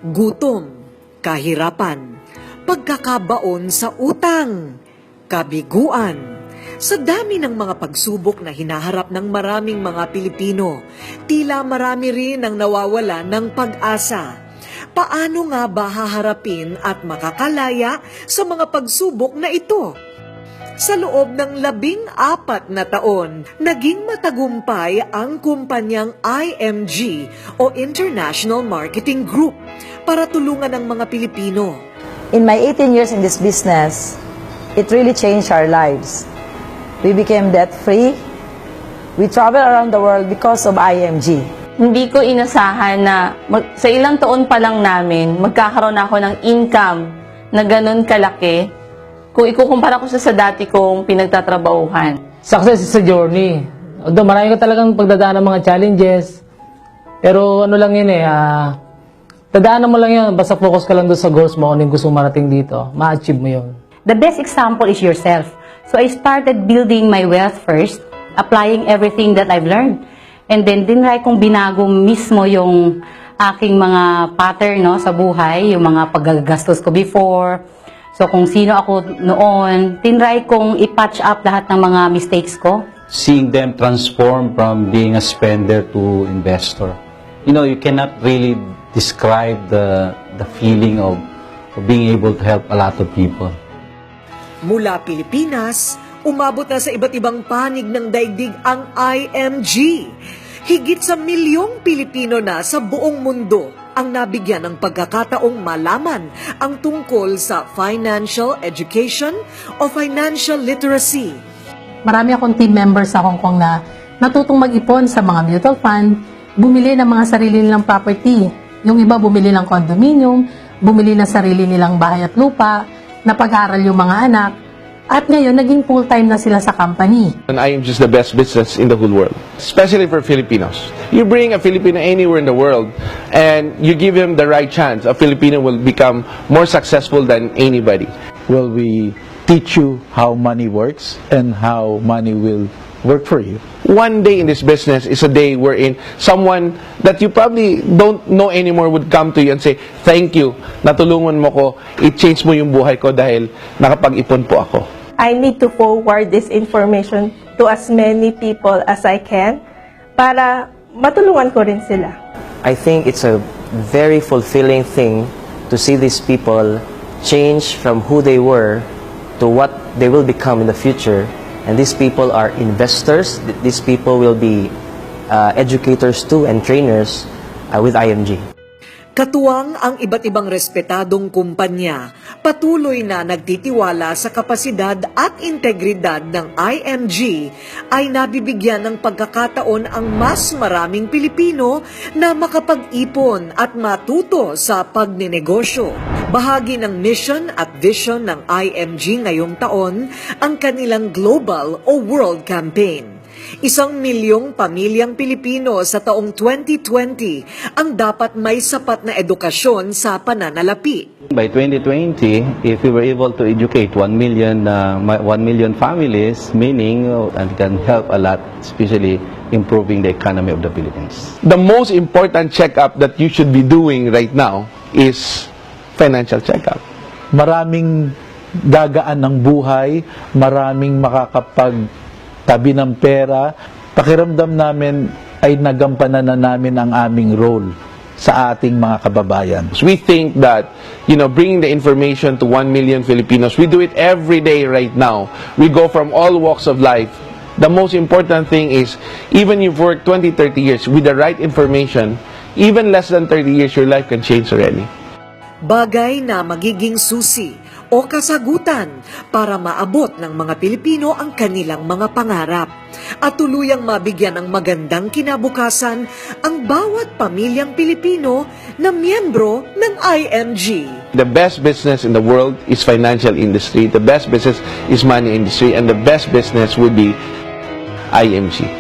gutom, kahirapan, pagkakabaon sa utang, kabiguan. Sa dami ng mga pagsubok na hinaharap ng maraming mga Pilipino, tila marami rin ang nawawala ng pag-asa. Paano nga ba haharapin at makakalaya sa mga pagsubok na ito? Sa loob ng 14 na taon, naging matagumpay ang kumpanyang IMG o International Marketing Group para tulungan ang mga Pilipino. In my 18 years in this business, it really changed our lives. We became debt-free. We travel around the world because of IMG. Hindi ko inasahan na sa ilang taon pa lang namin, magkakaroon ako ng income na ganun kalaki kung ikukumpara ko sa dati kong pinagtatrabahuhan. Success is a journey. Although marami ka talagang pagdadaan ng mga challenges, pero ano lang yun dadaanan mo lang yun, basta focus ka lang doon sa goals mo, kung yung gusto marating dito, ma-achieve mo yun. The best example is yourself. So I started building my wealth first, applying everything that I've learned. And then dinry kong binago mismo yung aking mga pattern sa buhay, yung mga paggagastos ko before. So kung sino ako noon, tinry kong i-patch up lahat ng mga mistakes ko. Seeing them transform from being a spender to investor. You know, you cannot really describe the feeling of being able to help a lot of people. Mula Pilipinas, umabot na sa iba't ibang panig ng daigdig ang IMG. Higit sa milyong Pilipino na sa buong mundo ang nabigyan ng pagkakataong malaman ang tungkol sa financial education o financial literacy. Marami akong team members sa Hong Kong na natutong mag-ipon sa mga mutual fund, bumili ng mga sarili nilang property. Yung iba bumili ng condominium, bumili ng sarili nilang bahay at lupa, napag-aral yung mga anak, at ngayon naging full-time na sila sa company. And I am just the best business in the whole world, especially for Filipinos. You bring a Filipino anywhere in the world and you give him the right chance, a Filipino will become more successful than anybody. Will we teach you how money works and how money will work for you? One day in this business is a day wherein someone that you probably don't know anymore would come to you and say, "Thank you, natulungan mo ko, i-change mo yung buhay ko dahil nakapag-ipon po ako." I need to forward this information to as many people as I can para matulungan ko rin sila. I think it's a very fulfilling thing to see these people change from who they were to what they will become in the future. And these people are investors. These people will be educators too and trainers with IMG. Katuwang ang iba't ibang respetadong kumpanya, patuloy na nagtitiwala sa kapasidad at integridad ng IMG ay nabibigyan ng pagkakataon ang mas maraming Pilipino na makapag-ipon at matuto sa pagnenegosyo. Bahagi ng mission at vision ng IMG ngayong taon ang kanilang global o world campaign. 1 milyong pamilyang Pilipino sa taong 2020 ang dapat may sapat na edukasyon sa pananalapi. By 2020, if we were able to educate 1 million families, meaning and can help a lot, especially improving the economy of the Philippines. The most important checkup that you should be doing right now is financial checkup. Maraming gagaan ng buhay, maraming makakapagtabi ng pera. Pakiramdam namin ay nagampanan na namin ang aming role sa ating mga kababayan. We think that, bringing the information to 1 million Filipinos, we do it every day right now. We go from all walks of life. The most important thing is, even you've worked 20, 30 years, with the right information, even less than 30 years, your life can change already. Bagay na magiging susi o kasagutan para maabot ng mga Pilipino ang kanilang mga pangarap at tuluyang mabigyan ng magandang kinabukasan ang bawat pamilyang Pilipino na miyembro ng IMG. The best business in the world is financial industry. The best business is money industry. And the best business would be IMG.